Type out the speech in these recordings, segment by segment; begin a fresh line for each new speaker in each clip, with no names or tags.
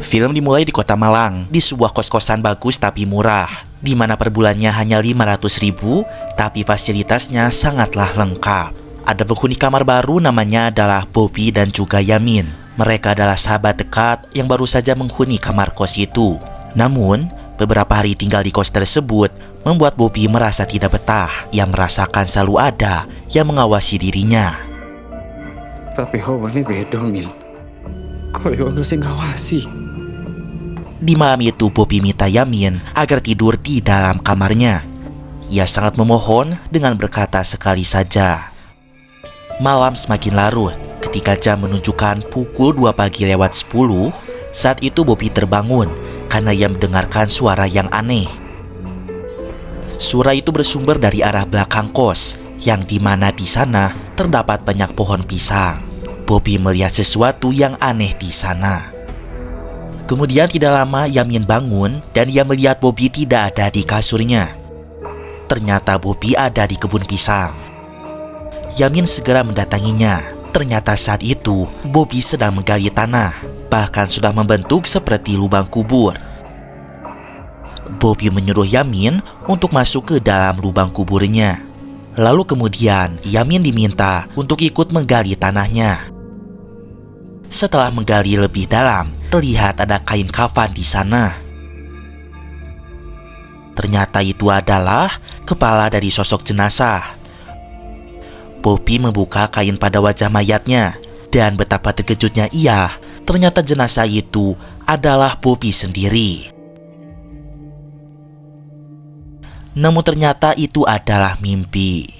Film dimulai di kota Malang, di sebuah kos-kosan bagus tapi murah, di mana per bulannya hanya 500.000, tapi fasilitasnya sangatlah lengkap. Ada penghuni kamar baru, namanya adalah Bobby dan juga Yamin. Mereka adalah sahabat dekat yang baru saja menghuni kamar kos itu. Namun, beberapa hari tinggal di kos tersebut membuat Bobby merasa tidak betah. Ia merasakan selalu ada yang mengawasi dirinya.
Tapi hawane beda, Min. Koyo ono sing ngawasi.
Di malam itu, Bobby minta Yamin agar tidur di dalam kamarnya. Ia sangat memohon dengan berkata sekali saja. Malam semakin larut ketika jam menunjukkan pukul 2 pagi lewat 10. Saat itu Bobby terbangun karena ia mendengarkan suara yang aneh. Suara itu bersumber dari arah belakang kos, yang dimana di sana terdapat banyak pohon pisang. Bobby melihat sesuatu yang aneh di sana. Kemudian tidak lama Yamin bangun dan ia melihat Bobby tidak ada di kasurnya. Ternyata Bobby ada di kebun pisang. Yamin segera mendatanginya. Ternyata saat itu Bobby sedang menggali tanah, bahkan sudah membentuk seperti lubang kubur. Bobby menyuruh Yamin untuk masuk ke dalam lubang kuburnya. Lalu kemudian Yamin diminta untuk ikut menggali tanahnya. Setelah menggali lebih dalam, terlihat ada kain kafan di sana. Ternyata itu adalah kepala dari sosok jenazah. Bobby membuka kain pada wajah mayatnya, dan betapa terkejutnya ia. Ternyata jenazah itu adalah Bobby sendiri. Namun ternyata itu adalah mimpi.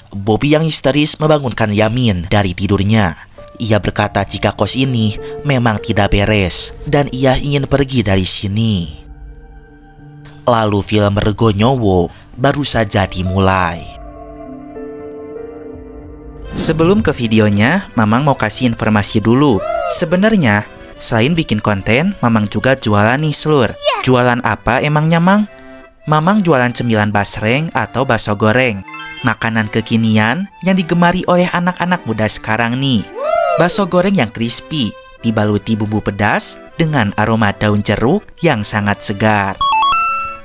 Bobby yang histeris membangunkan Yamin dari tidurnya. Ia berkata jika kos ini memang tidak beres dan ia ingin pergi dari sini. Lalu film Rego Nyowo baru saja dimulai. Sebelum ke videonya, Mamang mau kasih informasi dulu. Sebenarnya, selain bikin konten, Mamang juga jualan nih, Slur. Jualan apa emangnya, Mang? Mamang jualan cemilan basreng atau bakso goreng, makanan kekinian yang digemari oleh anak-anak muda sekarang nih. Bakso goreng yang crispy, dibaluti bumbu pedas dengan aroma daun jeruk yang sangat segar.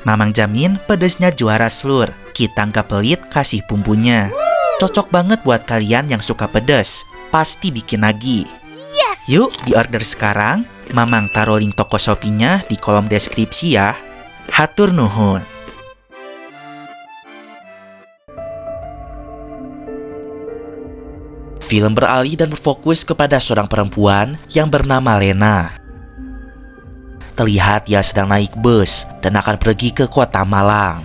Mamang jamin pedesnya juara, Slur. Kita nggak pelit kasih bumbunya. Cocok banget buat kalian yang suka pedas. Pasti bikin lagi. Yuk di order sekarang. Mamang taruh link toko Shopee-nya di kolom deskripsi ya. Hatur nuhun. Film beralih dan berfokus kepada seorang perempuan yang bernama Lena. Terlihat ia sedang naik bus dan akan pergi ke kota Malang.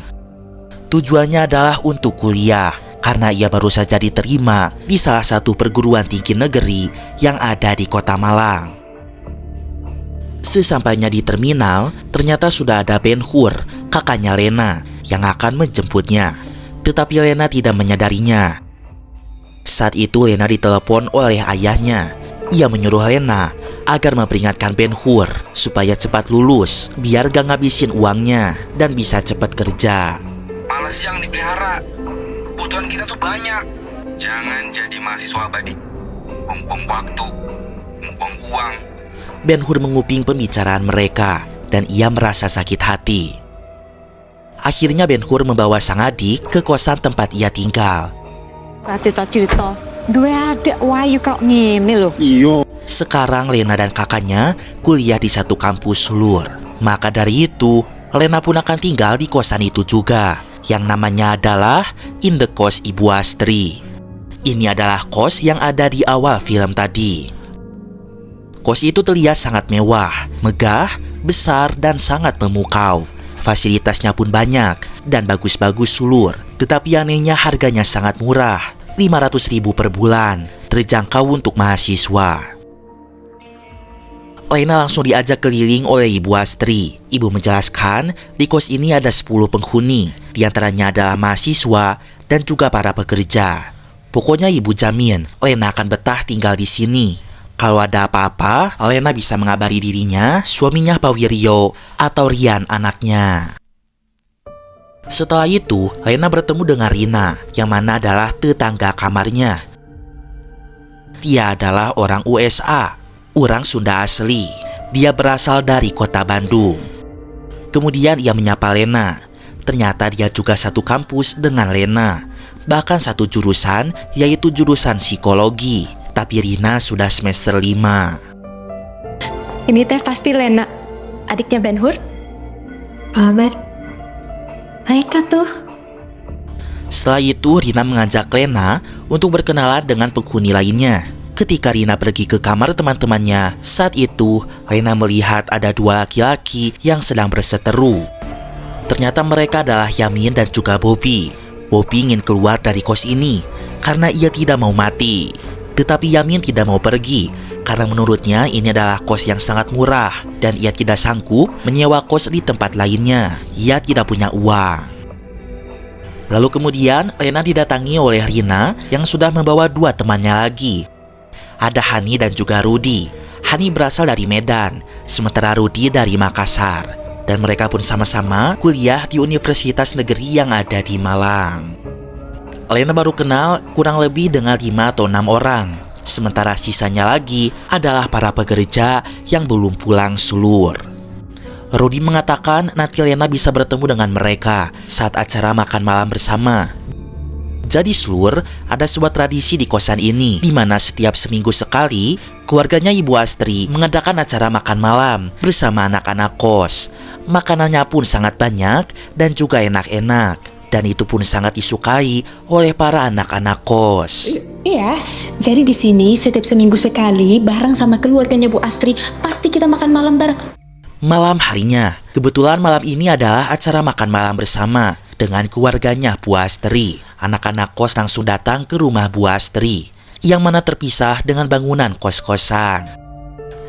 Tujuannya adalah untuk kuliah, karena ia baru saja diterima di salah satu perguruan tinggi negeri yang ada di kota Malang. Sesampainya di terminal, ternyata sudah ada Ben Hur, kakaknya Lena, yang akan menjemputnya. Tetapi Lena tidak menyadarinya. Saat itu Lena ditelepon oleh ayahnya. Ia menyuruh Lena agar memperingatkan Ben Hur supaya cepat lulus, biar gak ngabisin uangnya dan bisa cepat kerja.
Males yang dipelihara. Kebutuhan kita tuh banyak. Jangan jadi mahasiswa abadi. Buang-buang waktu, buang uang.
Ben Hur menguping pembicaraan mereka dan ia merasa sakit hati. Akhirnya Ben Hur membawa sang adik ke kosan tempat ia tinggal.
Cerita-cerita, duwe adik wayu kok ngene lho.
Iya.
Sekarang Lena dan kakaknya kuliah di satu kampus, Lur. Maka dari itu, Lena pun akan tinggal di kosan itu juga, yang namanya adalah Indekos Ibu Astri. Ini adalah kos yang ada di awal film tadi. Kos itu terlihat sangat mewah, megah, besar, dan sangat memukau. Fasilitasnya pun banyak dan bagus-bagus, Lur. Tetapi anehnya harganya sangat murah, 500.000 per bulan, terjangkau untuk mahasiswa. Lena langsung diajak keliling oleh Ibu Astri. Ibu menjelaskan, di kos ini ada 10 penghuni, diantaranya adalah mahasiswa dan juga para pekerja. Pokoknya Ibu jamin, Lena akan betah tinggal di sini. Kalau ada apa-apa, Lena bisa mengabari dirinya, suaminya Pak Wiryo, atau Rian anaknya. Setelah itu, Lena bertemu dengan Rina, yang mana adalah tetangga kamarnya. Dia adalah orang USA, orang Sunda asli. Dia berasal dari kota Bandung. Kemudian ia menyapa Lena. Ternyata dia juga satu kampus dengan Lena. Bahkan satu jurusan, yaitu jurusan psikologi. Tapi Rina sudah semester 5.
Ini teh pasti Lena, adiknya Ben Hur. Pamer. Hai Kak tuh.
Setelah itu Rina mengajak Lena untuk berkenalan dengan penghuni lainnya. Ketika Rina pergi ke kamar teman-temannya, saat itu Lena melihat ada 2 laki-laki yang sedang berseteru. Ternyata mereka adalah Yamin dan juga Bobby. Bobby ingin keluar dari kos ini karena ia tidak mau mati. Tetapi Yamin tidak mau pergi karena menurutnya ini adalah kos yang sangat murah dan ia tidak sanggup menyewa kos di tempat lainnya. Ia tidak punya uang. Lalu kemudian Lena didatangi oleh Rina yang sudah membawa 2 temannya lagi. Ada Hani dan juga Rudi. Hani berasal dari Medan, sementara Rudi dari Makassar. Dan mereka pun sama-sama kuliah di Universitas Negeri yang ada di Malang. Lena baru kenal kurang lebih dengan 5 atau 6 orang. Sementara sisanya lagi adalah para pekerja yang belum pulang sulur. Rudi mengatakan nanti Lena bisa bertemu dengan mereka saat acara makan malam bersama. Jadi Slur, ada sebuah tradisi di kosan ini, di mana setiap seminggu sekali, keluarganya Ibu Astri mengadakan acara makan malam bersama anak-anak kos. Makanannya pun sangat banyak dan juga enak-enak. Dan itu pun sangat disukai oleh para anak-anak kos.
Iya, jadi di sini setiap seminggu sekali bareng sama keluarganya Bu Astri pasti kita makan malam bareng.
Malam harinya, kebetulan malam ini adalah acara makan malam bersama dengan keluarganya Bu Astri. Anak-anak kos langsung datang ke rumah Bu Astri, yang mana terpisah dengan bangunan kos-kosan.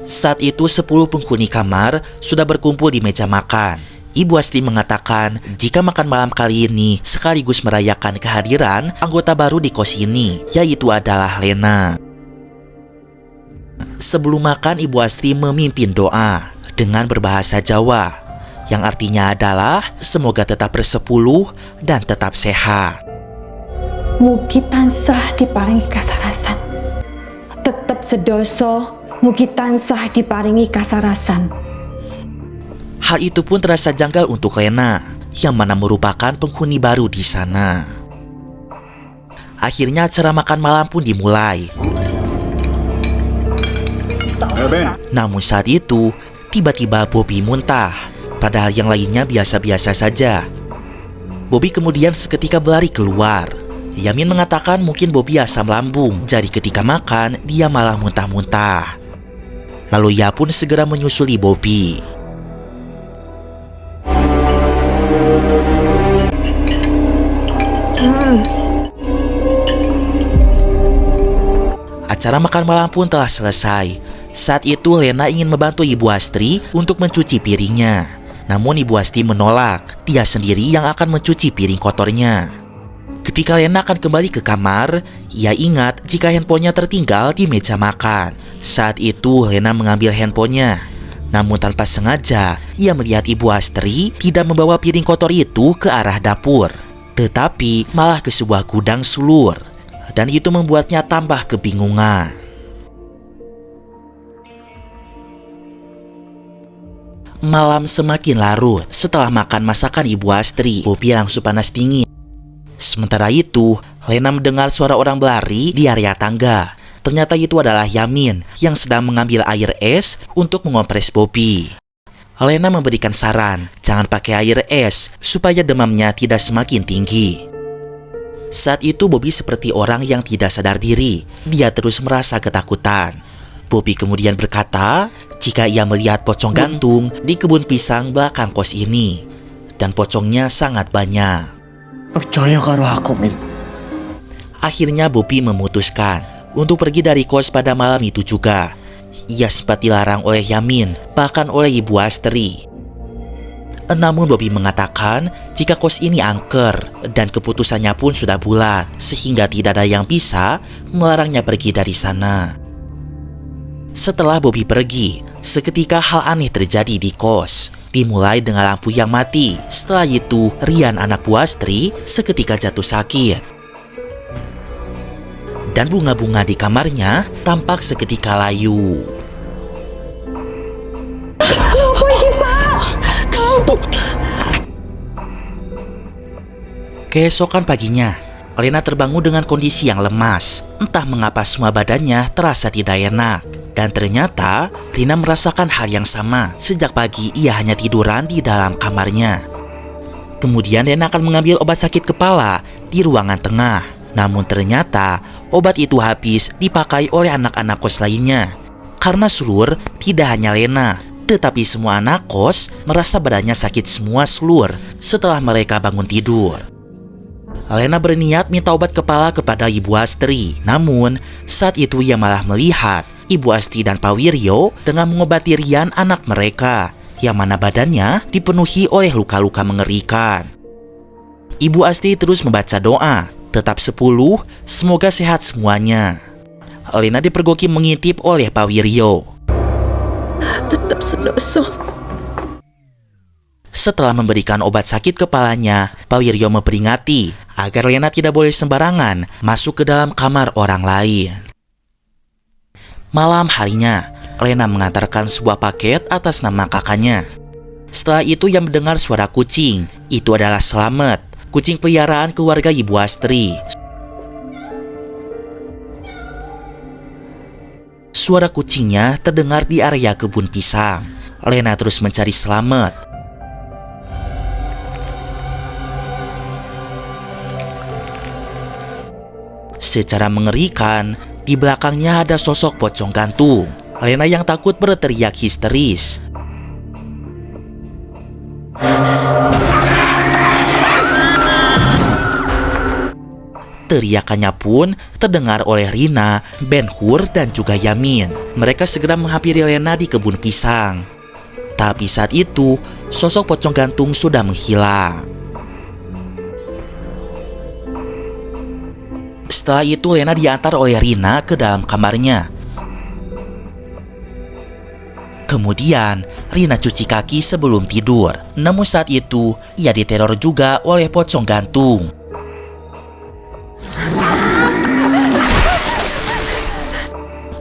Saat itu 10 penghuni kamar sudah berkumpul di meja makan. Ibu Astri mengatakan jika makan malam kali ini sekaligus merayakan kehadiran anggota baru di kos ini, yaitu adalah Lena. Sebelum makan, Ibu Astri memimpin doa dengan berbahasa Jawa, yang artinya adalah semoga tetap bersepuluh dan tetap sehat.
Mugi tansah diparingi kasarasan, tetep sedoso, mugi tansah diparingi kasarasan.
Hal itu pun terasa janggal untuk Lena, yang mana merupakan penghuni baru di sana. Akhirnya acara makan malam pun dimulai. Namun saat itu, tiba-tiba Bobby muntah, padahal yang lainnya biasa-biasa saja. Bobby kemudian seketika berlari keluar. Yamin mengatakan mungkin Bobby asam lambung, jadi ketika makan dia malah muntah-muntah. Lalu ia pun segera menyusuli Bobby. Acara makan malam pun telah selesai. Saat itu Lena ingin membantu Ibu Astri untuk mencuci piringnya. Namun Ibu Astri menolak, dia sendiri yang akan mencuci piring kotornya. Ketika Lena akan kembali ke kamar, ia ingat jika handphonenya tertinggal di meja makan. Saat itu Lena mengambil handphonenya. Namun tanpa sengaja, ia melihat Ibu Astri tidak membawa piring kotor itu ke arah dapur, tetapi malah ke sebuah gudang sulur. Dan itu membuatnya tambah kebingungan. Malam semakin larut. Setelah makan masakan Ibu Astri, Bobby langsung panas dingin. Sementara itu, Lena mendengar suara orang berlari di area tangga. Ternyata itu adalah Yamin yang sedang mengambil air es untuk mengompres Bobby. Lena memberikan saran, jangan pakai air es supaya demamnya tidak semakin tinggi. Saat itu Bobby seperti orang yang tidak sadar diri. Dia terus merasa ketakutan. Bobby kemudian berkata jika ia melihat pocong gantung di kebun pisang belakang kos ini. Dan pocongnya sangat banyak.
Percaya karo aku, Min.
Akhirnya Bobby memutuskan untuk pergi dari kos pada malam itu juga. Ia sempat dilarang oleh Yamin, bahkan oleh Ibu Astri. Namun Bobby mengatakan jika kos ini angker dan keputusannya pun sudah bulat, sehingga tidak ada yang bisa melarangnya pergi dari sana. Setelah Bobby pergi, seketika hal aneh terjadi di kos. Dimulai dengan lampu yang mati. Setelah itu, Rian anak Bu Astri seketika jatuh sakit. Dan bunga-bunga di kamarnya tampak seketika layu. Keesokan paginya, Lena terbangun dengan kondisi yang lemas. Entah mengapa semua badannya terasa tidak enak. Dan ternyata Rina merasakan hal yang sama. Sejak pagi ia hanya tiduran di dalam kamarnya. Kemudian Lena akan mengambil obat sakit kepala di ruangan tengah. Namun ternyata obat itu habis dipakai oleh anak-anak kos lainnya. Karena seluruh tidak hanya Lena, tetapi semua anak kos merasa badannya sakit semua seluruh setelah mereka bangun tidur. Lena berniat minta obat kepala kepada Ibu Astri. Namun, saat itu ia malah melihat Ibu Astri dan Pak Wiryo tengah mengobati Rian, anak mereka, yang mana badannya dipenuhi oleh luka-luka mengerikan. Ibu Astri terus membaca doa, tetap 10, semoga sehat semuanya. Lena dipergoki mengintip oleh Pak Wiryo.
Tetap sedoso.
Setelah memberikan obat sakit kepalanya, Pak Wiryo memperingati agar Lena tidak boleh sembarangan masuk ke dalam kamar orang lain. Malam harinya, Lena mengantarkan sebuah paket atas nama kakaknya. Setelah itu ia mendengar suara kucing. Itu adalah Slamet, kucing peliharaan keluarga Ibu Astri. Suara kucingnya terdengar di area kebun pisang. Lena terus mencari Slamet. Secara mengerikan, di belakangnya ada sosok pocong gantung. Lena yang takut berteriak histeris. Teriakannya pun terdengar oleh Rina, Ben-Hur, dan juga Yamin. Mereka segera menghampiri Lena di kebun pisang. Tapi saat itu, sosok pocong gantung sudah menghilang. Setelah itu Lena diantar oleh Rina ke dalam kamarnya. Kemudian Rina cuci kaki sebelum tidur. Namun saat itu ia diteror juga oleh pocong gantung.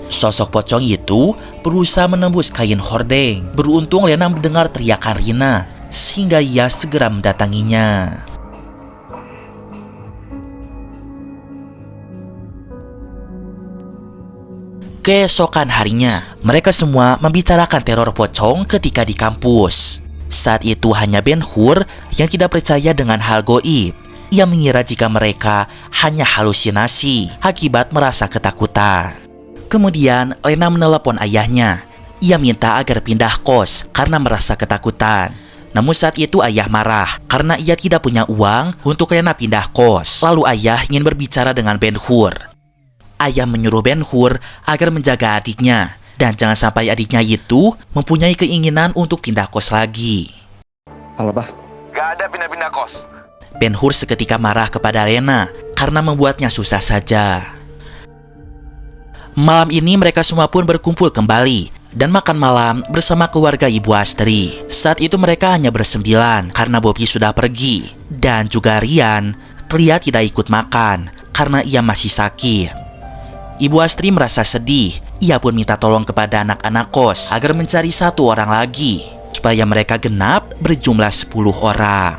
Sosok pocong itu berusaha menembus kain hordeng. Beruntung Lena mendengar teriakan Rina, sehingga ia segera mendatanginya. Keesokan harinya, mereka semua membicarakan teror pocong ketika di kampus. Saat itu hanya Ben-Hur yang tidak percaya dengan hal goib. Ia mengira jika mereka hanya halusinasi akibat merasa ketakutan. Kemudian Lena menelepon ayahnya. Ia minta agar pindah kos karena merasa ketakutan. Namun saat itu ayah marah karena ia tidak punya uang untuk Lena pindah kos. Lalu ayah ingin berbicara dengan Ben-Hur. Ayah menyuruh Ben-Hur agar menjaga adiknya dan jangan sampai adiknya itu mempunyai keinginan untuk pindah kos lagi.
Halo, Bah.
Gak ada pindah-pindah kos.
Ben-Hur seketika marah kepada Lena karena membuatnya susah saja. Malam ini mereka semua pun berkumpul kembali dan makan malam bersama keluarga Ibu Astri. Saat itu mereka hanya bersembilan karena Bobby sudah pergi. Dan juga Rian terlihat tidak ikut makan karena ia masih sakit. Ibu Astri merasa sedih. Ia pun minta tolong kepada anak-anak kos agar mencari satu orang lagi supaya mereka genap berjumlah 10 orang.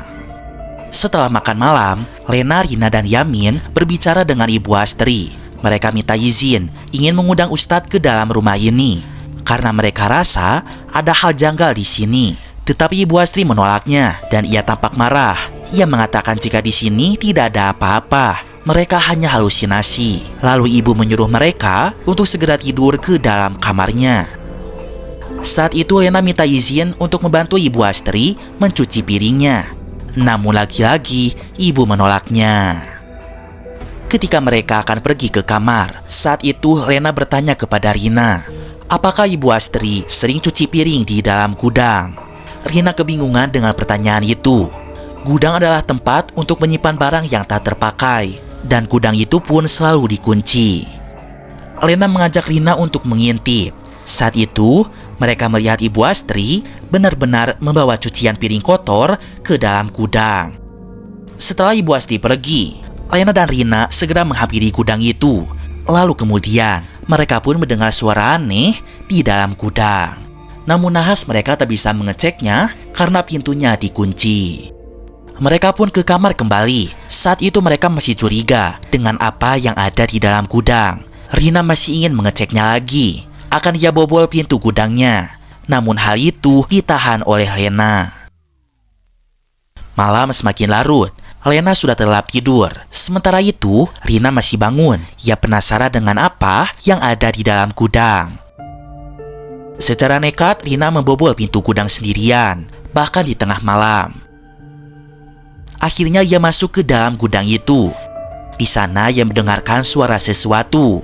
Setelah makan malam, Lena, Rina, dan Yamin berbicara dengan Ibu Astri. Mereka minta izin ingin mengundang Ustadz ke dalam rumah ini karena mereka rasa ada hal janggal di sini. Tetapi Ibu Astri menolaknya dan ia tampak marah. Ia mengatakan jika di sini tidak ada apa-apa. Mereka hanya halusinasi. Lalu ibu menyuruh mereka untuk segera tidur ke dalam kamarnya. Saat itu Lena minta izin untuk membantu Ibu Astri mencuci piringnya. Namun lagi-lagi ibu menolaknya. Ketika mereka akan pergi ke kamar, saat itu Lena bertanya kepada Rina, apakah Ibu Astri sering cuci piring di dalam gudang? Rina kebingungan dengan pertanyaan itu. Gudang adalah tempat untuk menyimpan barang yang tak terpakai, dan gudang itu pun selalu dikunci. Lena mengajak Rina untuk mengintip. Saat itu, mereka melihat Ibu Astri benar-benar membawa cucian piring kotor ke dalam gudang. Setelah Ibu Astri pergi, Lena dan Rina segera menghampiri gudang itu. Lalu kemudian, mereka pun mendengar suara aneh di dalam gudang. Namun nahas mereka tak bisa mengeceknya karena pintunya dikunci. Mereka pun ke kamar kembali. Saat itu mereka masih curiga dengan apa yang ada di dalam gudang. Rina masih ingin mengeceknya lagi. Akan ia bobol pintu gudangnya. Namun hal itu ditahan oleh Lena. Malam semakin larut. Lena sudah terlelap tidur. Sementara itu, Rina masih bangun. Ia penasaran dengan apa yang ada di dalam gudang. Secara nekat, Rina membobol pintu gudang sendirian, bahkan di tengah malam. Akhirnya ia masuk ke dalam gudang itu. Di sana ia mendengarkan suara sesuatu.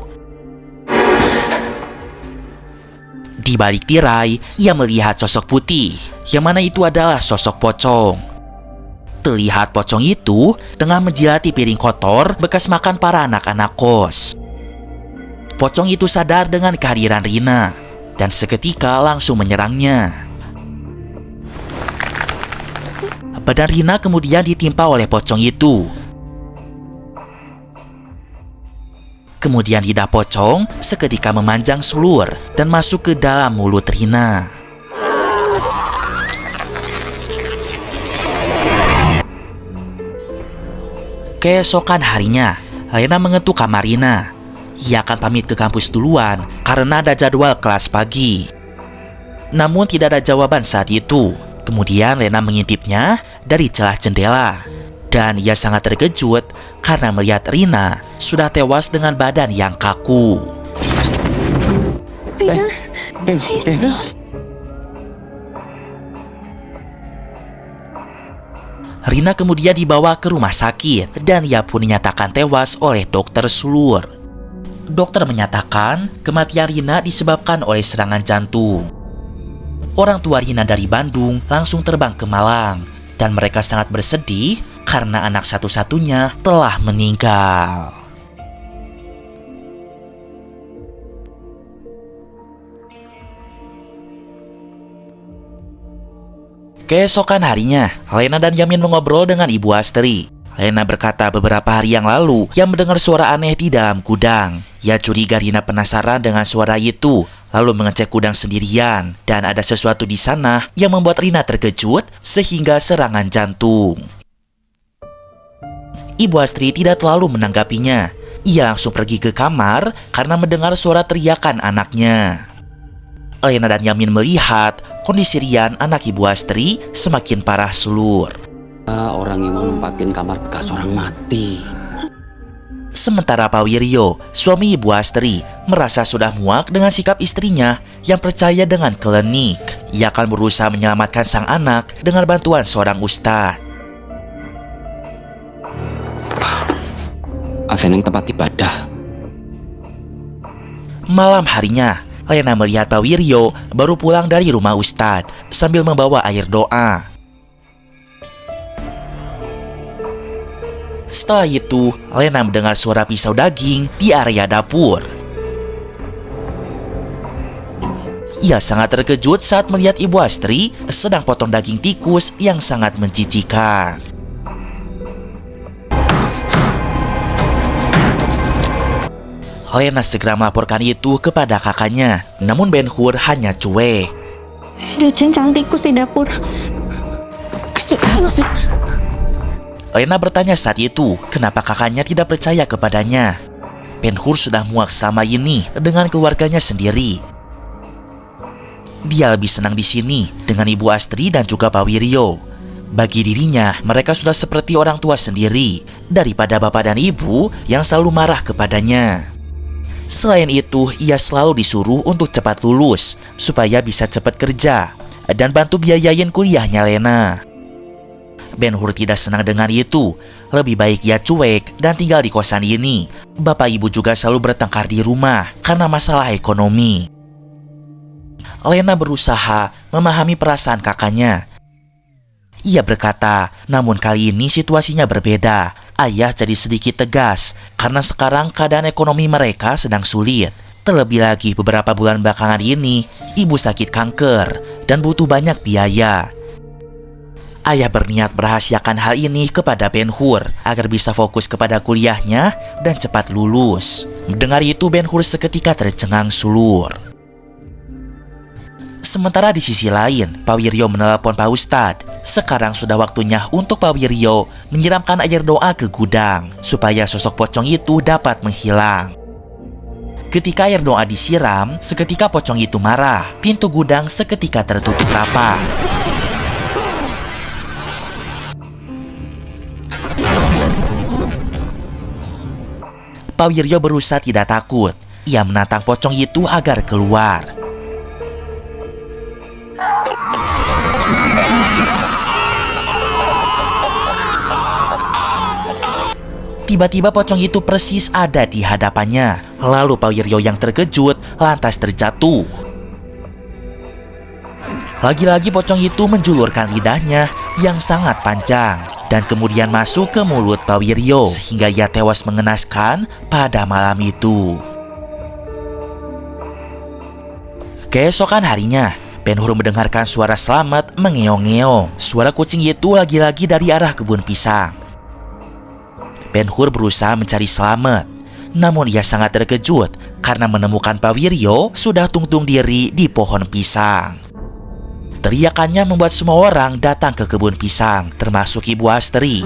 Di balik tirai, ia melihat sosok putih, yang mana itu adalah sosok pocong. Terlihat pocong itu tengah menjilati piring kotor bekas makan para anak-anak kos. Pocong itu sadar dengan kehadiran Rina dan seketika langsung menyerangnya. Badan Rina kemudian ditimpa oleh pocong itu. Kemudian lidah pocong seketika memanjang seluruh dan masuk ke dalam mulut Rina. Keesokan harinya, Lena mengetuk kamar Rina. Ia akan pamit ke kampus duluan karena ada jadwal kelas pagi. Namun tidak ada jawaban saat itu. Kemudian Lena mengintipnya dari celah jendela. Dan ia sangat terkejut karena melihat Rina sudah tewas dengan badan yang kaku.
Rina.
Rina kemudian dibawa ke rumah sakit dan ia pun dinyatakan tewas oleh dokter sulur. Dokter menyatakan kematian Rina disebabkan oleh serangan jantung. Orang tua Rina dari Bandung langsung terbang ke Malang dan mereka sangat bersedih karena anak satu-satunya telah meninggal. Keesokan harinya, Lena dan Yamin mengobrol dengan Ibu Astri. Lena berkata beberapa hari yang lalu ia mendengar suara aneh di dalam gudang. Ia curiga Rina penasaran dengan suara itu, lalu mengecek gudang sendirian. Dan ada sesuatu di sana yang membuat Rina terkejut sehingga serangan jantung. Ibu Astri tidak terlalu menanggapinya. Ia langsung pergi ke kamar karena mendengar suara teriakan anaknya. Lena dan Yamin melihat kondisi Rian, anak Ibu Astri, semakin parah sulur.
Orang yang mau nempatin kamar bekas orang mati.
Sementara Pak Wiryo, suami Ibu Astri, merasa sudah muak dengan sikap istrinya yang percaya dengan klinik. Ia akan berusaha menyelamatkan sang anak dengan bantuan seorang ustadz.
Akan yang tempat ibadah.
Malam harinya, Lena melihat Pak Wiryo baru pulang dari rumah ustadz sambil membawa air doa. Setelah itu, Lena mendengar suara pisau daging di area dapur. Ia sangat terkejut saat melihat Ibu Astri sedang potong daging tikus yang sangat menjijikan. Lena segera melaporkan itu kepada kakaknya, namun Ben Hur hanya cuek.
Ada cincang tikus di dapur. Ayo sih.
Lena bertanya saat itu, kenapa kakaknya tidak percaya kepadanya. Ben Hur sudah muak selama ini dengan keluarganya sendiri. Dia lebih senang di sini dengan Ibu Astri dan juga Pak Wiryo. Bagi dirinya, mereka sudah seperti orang tua sendiri daripada bapak dan ibu yang selalu marah kepadanya. Selain itu, ia selalu disuruh untuk cepat lulus supaya bisa cepat kerja dan bantu biayain kuliahnya Lena. Ben Hur tidak senang dengan itu. Lebih baik ia cuek dan tinggal di kosan ini. Bapak ibu juga selalu bertengkar di rumah karena masalah ekonomi. Lena berusaha memahami perasaan kakaknya. Ia berkata, namun kali ini situasinya berbeda. Ayah jadi sedikit tegas karena sekarang keadaan ekonomi mereka sedang sulit. Terlebih lagi beberapa bulan belakangan ini, ibu sakit kanker dan butuh banyak biaya. Ayah berniat merahasiakan hal ini kepada Ben Hur agar bisa fokus kepada kuliahnya dan cepat lulus. Mendengar itu, Ben Hur seketika tercengang sulur. Sementara di sisi lain, Pak Wiryo menelpon Pak Ustadz. Sekarang sudah waktunya untuk Pak Wiryo menyiramkan air doa ke gudang supaya sosok pocong itu dapat menghilang. Ketika air doa disiram, seketika pocong itu marah. Pintu gudang seketika tertutup rapat. Pak Wiryo berusaha tidak takut. Ia menantang pocong itu agar keluar. Tiba-tiba pocong itu persis ada di hadapannya. Lalu Pak Wiryo yang terkejut lantas terjatuh. Lagi-lagi pocong itu menjulurkan lidahnya yang sangat panjang dan kemudian masuk ke mulut Pak Wiryo sehingga ia tewas mengenaskan pada malam itu. Keesokan harinya, Ben-Hur mendengarkan suara Slamet mengeong-ngeong. Suara kucing itu lagi-lagi dari arah kebun pisang. Ben-Hur berusaha mencari Slamet, namun ia sangat terkejut karena menemukan Pak Wiryo sudah tungtung diri di pohon pisang. Teriakannya membuat semua orang datang ke kebun pisang, termasuk Ibu Astri.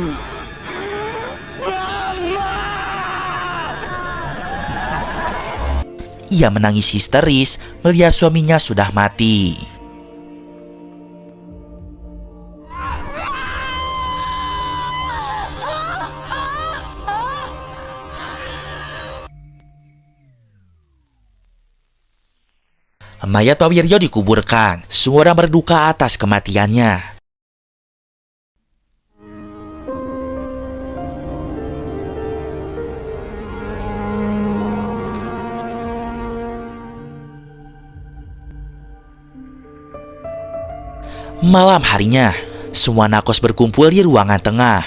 Ia menangis histeris melihat suaminya sudah mati. Mayat Pak Wiryo dikuburkan. Semua orang berduka atas kematiannya. Malam harinya, semua nakos berkumpul di ruangan tengah.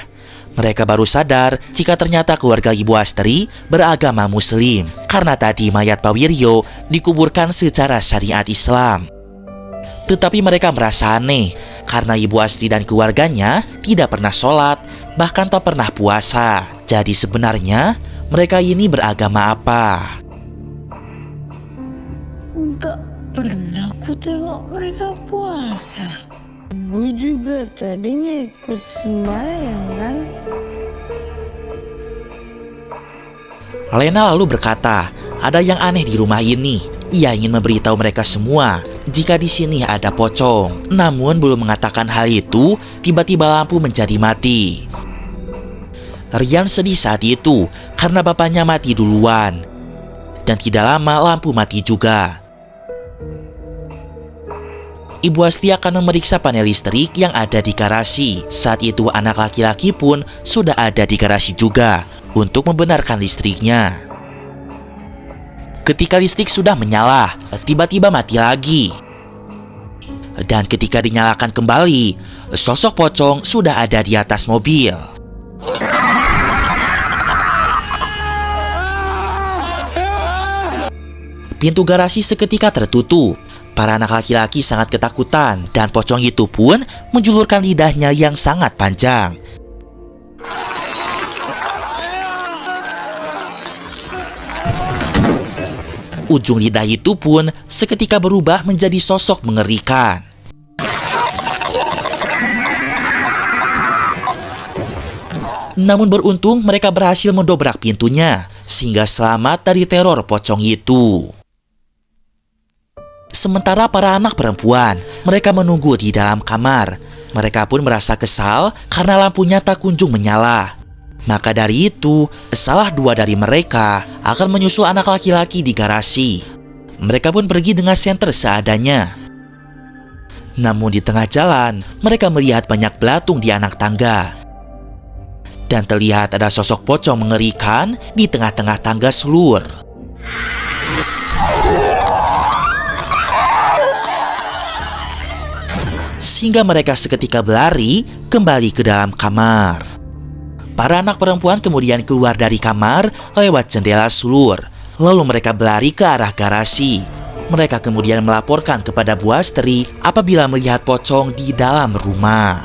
Mereka baru sadar jika ternyata keluarga Ibu Astri beragama Muslim karena tadi mayat Pak Wiryo dikuburkan secara syariat Islam. Tetapi mereka merasa aneh karena Ibu Astri dan keluarganya tidak pernah sholat, bahkan tak pernah puasa. Jadi sebenarnya mereka ini beragama apa?
Enggak pernah aku tengok mereka puasa. Gue juga tadinya ikut sembahyang kan.
Lena lalu berkata, ada yang aneh di rumah ini. Ia ingin memberitahu mereka semua jika di sini ada pocong. Namun belum mengatakan hal itu, tiba-tiba lampu menjadi mati. Rian sedih saat itu karena bapaknya mati duluan. Dan tidak lama lampu mati juga. Ibu Astri akan memeriksa panel listrik yang ada di garasi. Saat itu anak laki-laki pun sudah ada di garasi juga untuk membenarkan listriknya. Ketika listrik sudah menyala, tiba-tiba mati lagi. Dan ketika dinyalakan kembali, sosok pocong sudah ada di atas mobil. Pintu garasi seketika tertutup. Para anak laki-laki sangat ketakutan dan pocong itu pun menjulurkan lidahnya yang sangat panjang. Ujung lidah itu pun seketika berubah menjadi sosok mengerikan. Namun beruntung mereka berhasil mendobrak pintunya sehingga selamat dari teror pocong itu. Sementara para anak perempuan, mereka menunggu di dalam kamar. Mereka pun merasa kesal karena lampunya tak kunjung menyala. Maka dari itu, salah dua dari mereka akan menyusul anak laki-laki di garasi. Mereka pun pergi dengan senter seadanya. Namun di tengah jalan, mereka melihat banyak belatung di anak tangga. Dan terlihat ada sosok pocong mengerikan di tengah-tengah tangga selur. Sehingga mereka seketika berlari kembali ke dalam kamar. Para anak perempuan kemudian keluar dari kamar lewat jendela sulur. Lalu mereka berlari ke arah garasi. Mereka kemudian melaporkan kepada Bu Astri apabila melihat pocong di dalam rumah.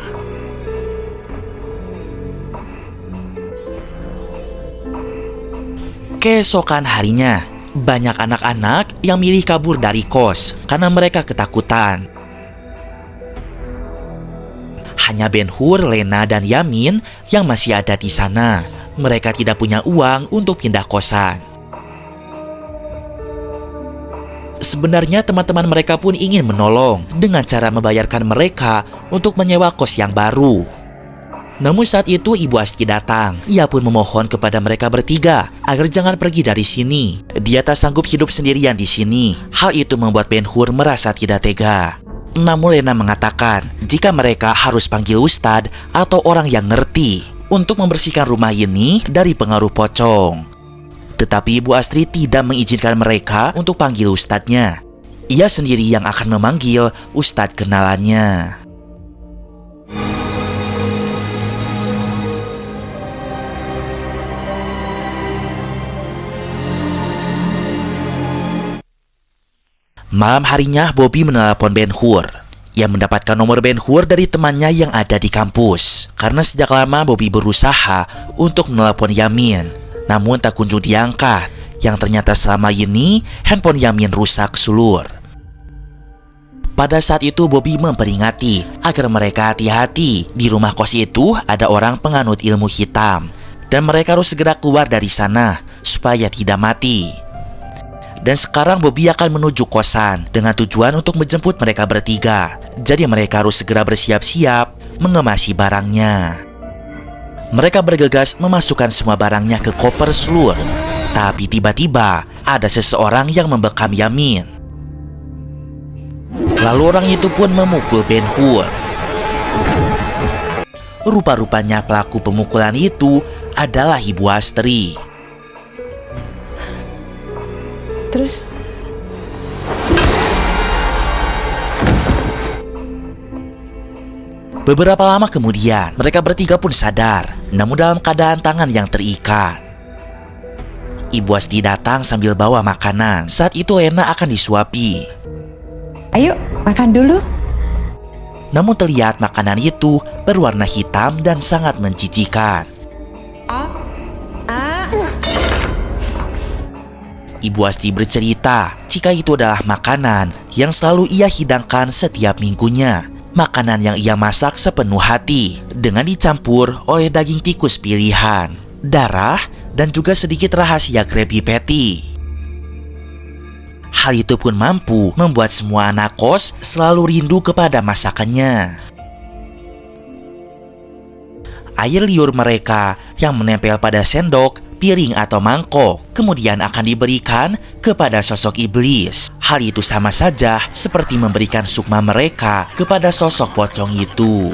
Keesokan harinya, banyak anak-anak yang milih kabur dari kos karena mereka ketakutan. hanya Ben-Hur, Lena, dan Yamin yang masih ada di sana. Mereka tidak punya uang untuk pindah kosan. Sebenarnya teman-teman mereka pun ingin menolong dengan cara membayarkan mereka untuk menyewa kos yang baru. Namun saat itu Ibu Astri datang. Ia pun memohon kepada mereka bertiga agar jangan pergi dari sini. Dia tak sanggup hidup sendirian di sini. Hal itu membuat Ben-Hur merasa tidak tega. Namun Lena mengatakan jika mereka harus panggil ustadz atau orang yang ngerti untuk membersihkan rumah ini dari pengaruh pocong. Tetapi Ibu Astri tidak mengizinkan mereka untuk panggil ustadznya. Ia sendiri yang akan memanggil ustadz kenalannya. Malam harinya Bobby menelepon Ben-Hur. Ia mendapatkan nomor Ben-Hur dari temannya yang ada di kampus. Karena sejak lama Bobby berusaha untuk menelepon Yamin, namun tak kunjung diangkat. Yang ternyata selama ini handphone Yamin rusak sulur. Pada saat itu Bobby memperingati agar mereka hati-hati. Di rumah kos itu ada orang penganut ilmu hitam, dan mereka harus segera keluar dari sana supaya tidak mati. Dan sekarang Bobby akan menuju kosan dengan tujuan untuk menjemput mereka bertiga. Jadi mereka harus segera bersiap-siap mengemasi barangnya. Mereka bergegas memasukkan semua barangnya ke koper sulur. Tapi tiba-tiba ada seseorang yang membekam Yamin. Lalu orang itu pun memukul Ben-Hur. Rupa-rupanya pelaku pemukulan itu adalah Ibu Astri.
Terus
Beberapa lama kemudian, mereka bertiga pun sadar, namun dalam keadaan tangan yang terikat. Ibu Astri datang sambil bawa makanan. Saat itu Lena akan disuapi.
Ayo, makan dulu.
Namun terlihat makanan itu berwarna hitam dan sangat menjijikan. Ibu Astri bercerita jika itu adalah makanan yang selalu ia hidangkan setiap minggunya. Makanan yang ia masak sepenuh hati dengan dicampur oleh daging tikus pilihan, darah, dan juga sedikit rahasia Krabby Patty. Hal itu pun mampu membuat semua anak kos selalu rindu kepada masakannya. Air liur mereka yang menempel pada sendok, piring atau mangkok kemudian akan diberikan kepada sosok iblis. Hal itu sama saja seperti memberikan sukma mereka kepada sosok pocong itu.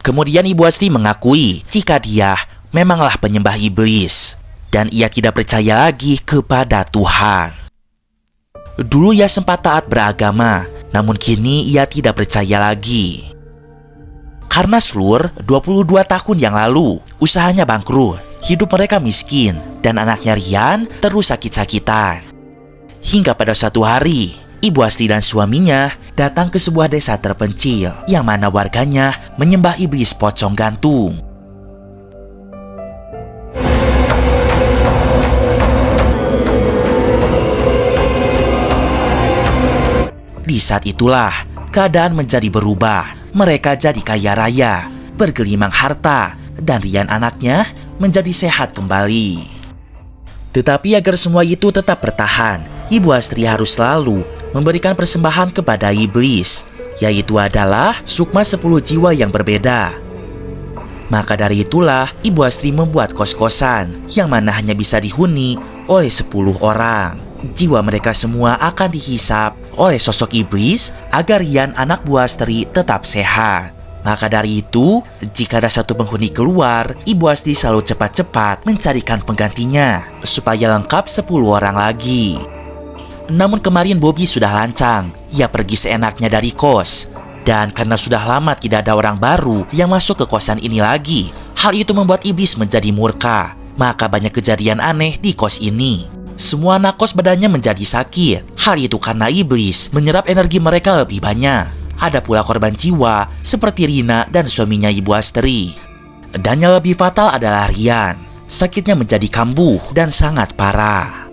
Kemudian Ibu Astri mengakui jika dia memanglah penyembah iblis dan ia tidak percaya lagi kepada Tuhan. Dulu ia sempat taat beragama, namun kini ia tidak percaya lagi. Karena Slur 22 tahun yang lalu usahanya bangkrut, hidup mereka miskin, dan anaknya Rian terus sakit-sakitan. Hingga pada suatu hari, Ibu Astri dan suaminya datang ke sebuah desa terpencil yang mana warganya menyembah iblis pocong gantung. Di saat itulah keadaan menjadi berubah. Mereka jadi kaya raya, bergelimang harta, dan Rian anaknya menjadi sehat kembali. Tetapi agar semua itu tetap bertahan, Ibu Astri harus selalu memberikan persembahan kepada iblis, yaitu adalah sukma 10 jiwa yang berbeda. Maka dari itulah Ibu Astri membuat kos-kosan yang mana hanya bisa dihuni oleh 10 orang. Jiwa mereka semua akan dihisap oleh sosok iblis agar Rian anak buah Astri tetap sehat. Maka dari itu, jika ada satu penghuni keluar, Ibu Astri selalu cepat-cepat mencarikan penggantinya supaya lengkap 10 orang lagi. Namun kemarin Bobby sudah lancang. Ia pergi seenaknya dari kos. Dan karena sudah lama tidak ada orang baru yang masuk ke kosan ini lagi, hal itu membuat iblis menjadi murka. Maka banyak kejadian aneh di kos ini. Semua anak kos badannya menjadi sakit. Hal itu karena iblis menyerap energi mereka lebih banyak. Ada pula korban jiwa seperti Rina dan suaminya Ibu Astri. Dan yang lebih fatal adalah Rian. Sakitnya menjadi kambuh dan sangat parah.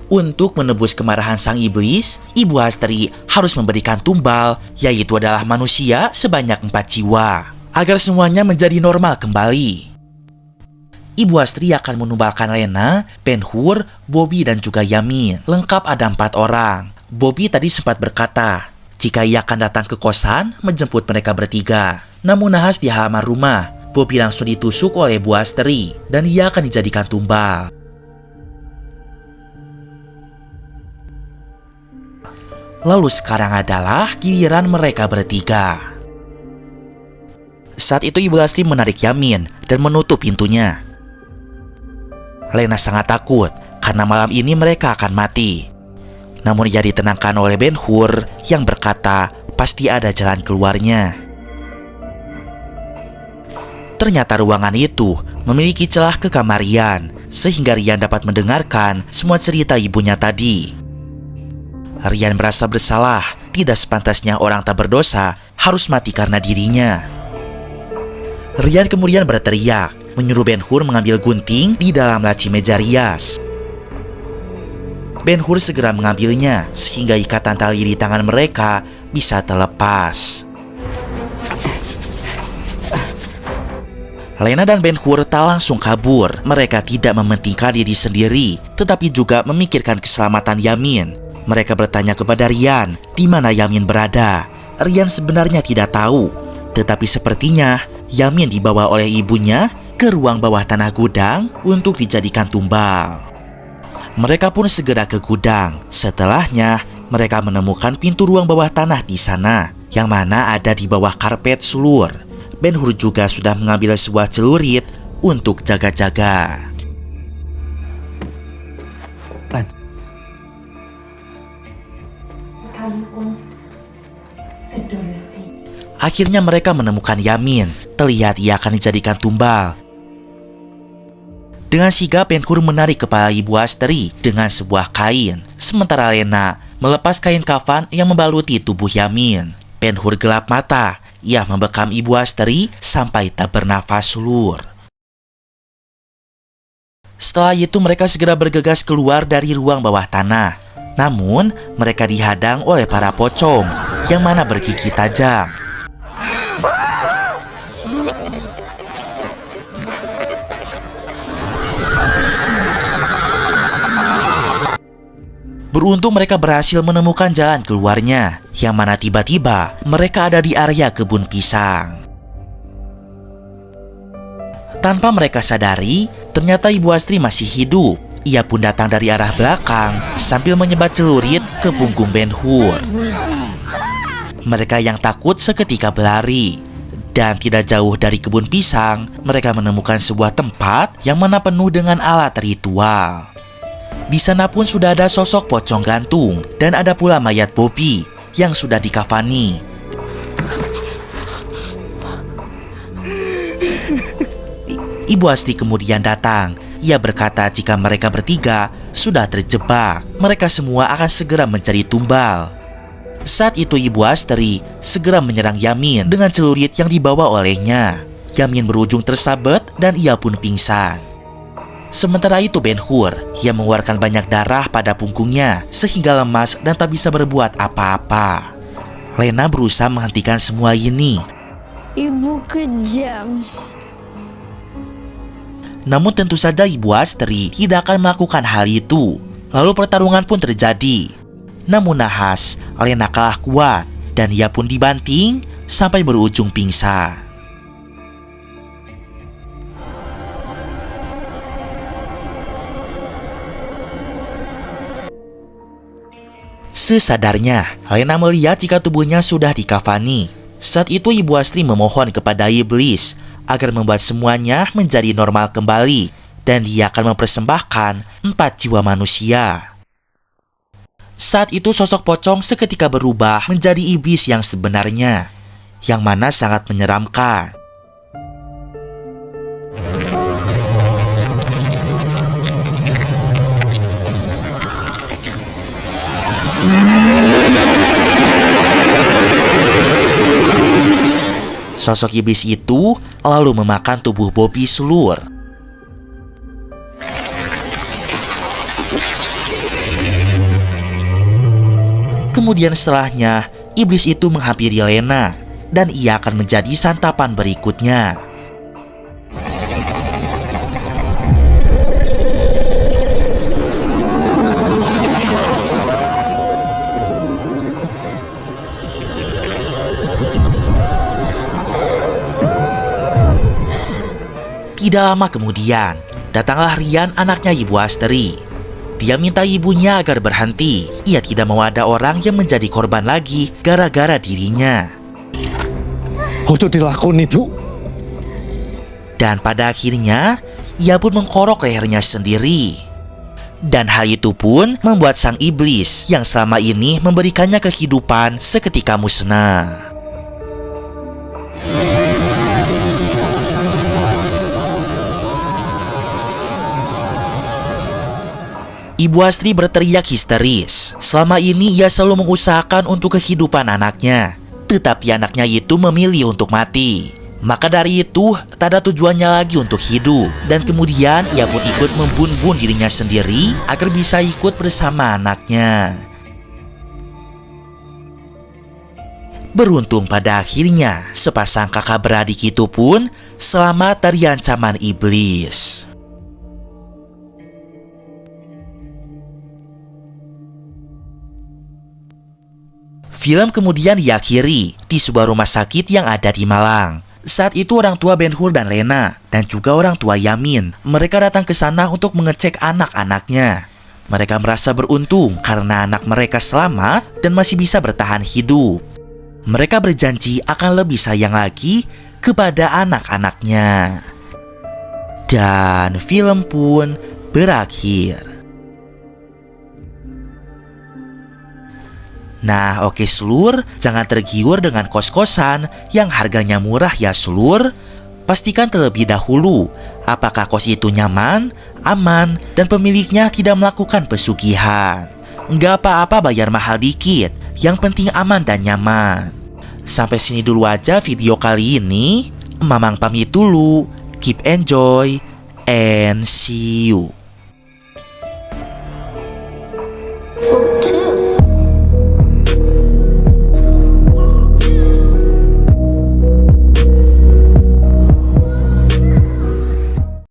Untuk menebus kemarahan sang iblis, Ibu Astri harus memberikan tumbal, yaitu adalah manusia sebanyak 4 jiwa, agar semuanya menjadi normal kembali. Ibu Astri akan menumbalkan Lena, Ben-Hur, Bobby, dan juga Yamin. Lengkap ada 4 orang. Bobby tadi sempat berkata jika ia akan datang ke kosan menjemput mereka bertiga. Namun nahas di halaman rumah, Bobby langsung ditusuk oleh Bu Astri dan ia akan dijadikan tumbal. Lalu sekarang adalah giliran mereka bertiga. Saat itu Ibu Astri menarik Yamin dan menutup pintunya. Lena sangat takut karena malam ini mereka akan mati. Namun ia ditenangkan oleh Ben-Hur yang berkata pasti ada jalan keluarnya. Ternyata ruangan itu memiliki celah ke kamar Rian, sehingga Rian dapat mendengarkan semua cerita ibunya tadi. Rian merasa bersalah, tidak sepantasnya orang tak berdosa harus mati karena dirinya. Rian kemudian berteriak, menyuruh Ben-Hur mengambil gunting di dalam laci meja rias. Ben-Hur segera mengambilnya sehingga ikatan tali di tangan mereka bisa terlepas. Lena dan Ben-Hur tak langsung kabur. Mereka tidak mementingkan diri sendiri, tetapi juga memikirkan keselamatan Yamin. Mereka bertanya kepada Rian di mana Yamin berada. Rian sebenarnya tidak tahu, tetapi sepertinya Yamin dibawa oleh ibunya ke ruang bawah tanah gudang untuk dijadikan tumbal. Mereka pun segera ke gudang. Setelahnya, mereka menemukan pintu ruang bawah tanah di sana, yang mana ada di bawah karpet sulur. Ben-Hur juga sudah mengambil sebuah celurit untuk jaga-jaga. Akhirnya mereka menemukan Yamin. Terlihat ia akan dijadikan tumbal. Dengan sigap Ben-Hur menarik kepala Ibu Astri dengan sebuah kain, sementara Lena melepas kain kafan yang membaluti tubuh Yamin. Ben-Hur gelap mata. Ia membekam Ibu Astri sampai tak bernafas sulur. Setelah itu mereka segera bergegas keluar dari ruang bawah tanah. Namun mereka dihadang oleh para pocong yang mana bergigi tajam. Beruntung mereka berhasil menemukan jalan keluarnya, yang mana tiba-tiba mereka ada di area kebun pisang. Tanpa mereka sadari, ternyata Ibu Astri masih hidup. Ia pun datang dari arah belakang sambil menyebat celurit ke punggung Ben-Hur. Mereka yang takut seketika berlari. Dan tidak jauh dari kebun pisang, mereka menemukan sebuah tempat yang mana penuh dengan alat ritual. Di sana pun sudah ada sosok pocong gantung dan ada pula mayat Bobby yang sudah dikafani. Ibu Astri kemudian datang. Ia berkata jika mereka bertiga sudah terjebak, mereka semua akan segera mencari tumbal. Saat itu Ibu Astri segera menyerang Yamin dengan celurit yang dibawa olehnya. Yamin berujung tersabet dan ia pun pingsan. Sementara itu Ben-Hur, ia mengeluarkan banyak darah pada punggungnya sehingga lemas dan tak bisa berbuat apa-apa. Lena berusaha menghentikan semua ini.
Ibu kejam.
Namun tentu saja Ibu Astri tidak akan melakukan hal itu. Lalu pertarungan pun terjadi. Namun nahas, Lena kalah kuat dan ia pun dibanting sampai berujung pingsan. Sesadarnya, Lena melihat jika tubuhnya sudah dikafani. Saat itu Ibu Astri memohon kepada iblis agar membuat semuanya menjadi normal kembali dan dia akan mempersembahkan 4 jiwa manusia. Saat itu sosok pocong seketika berubah menjadi iblis yang sebenarnya, yang mana sangat menyeramkan. Sosok iblis itu lalu memakan tubuh Bobby sulur. Kemudian setelahnya, iblis itu menghampiri Lena, dan ia akan menjadi santapan berikutnya. Tidak lama kemudian, datanglah Rian, anaknya Ibu Astri. Dia minta ibunya agar berhenti. Ia tidak mau ada orang yang menjadi korban lagi gara-gara dirinya.
Udah dilakukan itu.
Dan pada akhirnya, ia pun mengkorok lehernya sendiri. Dan hal itu pun membuat sang iblis yang selama ini memberikannya kehidupan seketika musnah. Ibu Astri berteriak histeris. Selama ini ia selalu mengusahakan untuk kehidupan anaknya, tetapi anaknya itu memilih untuk mati. Maka dari itu, tak ada tujuannya lagi untuk hidup. Dan kemudian ia pun ikut membun-bun dirinya sendiri agar bisa ikut bersama anaknya. Beruntung pada akhirnya, sepasang kakak beradik itu pun selamat dari ancaman iblis. Film kemudian diakhiri di sebuah rumah sakit yang ada di Malang. Saat itu orang tua Ben Hur dan Lena dan juga orang tua Yamin, mereka datang ke sana untuk mengecek anak-anaknya. Mereka merasa beruntung karena anak mereka selamat dan masih bisa bertahan hidup. Mereka berjanji akan lebih sayang lagi kepada anak-anaknya. Dan film pun berakhir. Nah, oke Selur, jangan tergiur dengan kos-kosan yang harganya murah ya Selur. Pastikan terlebih dahulu apakah kos itu nyaman, aman, dan pemiliknya tidak melakukan pesugihan. Nggak apa-apa bayar mahal dikit, yang penting aman dan nyaman. Sampai sini dulu aja video kali ini. Mamang pamit dulu. Keep enjoy and see you.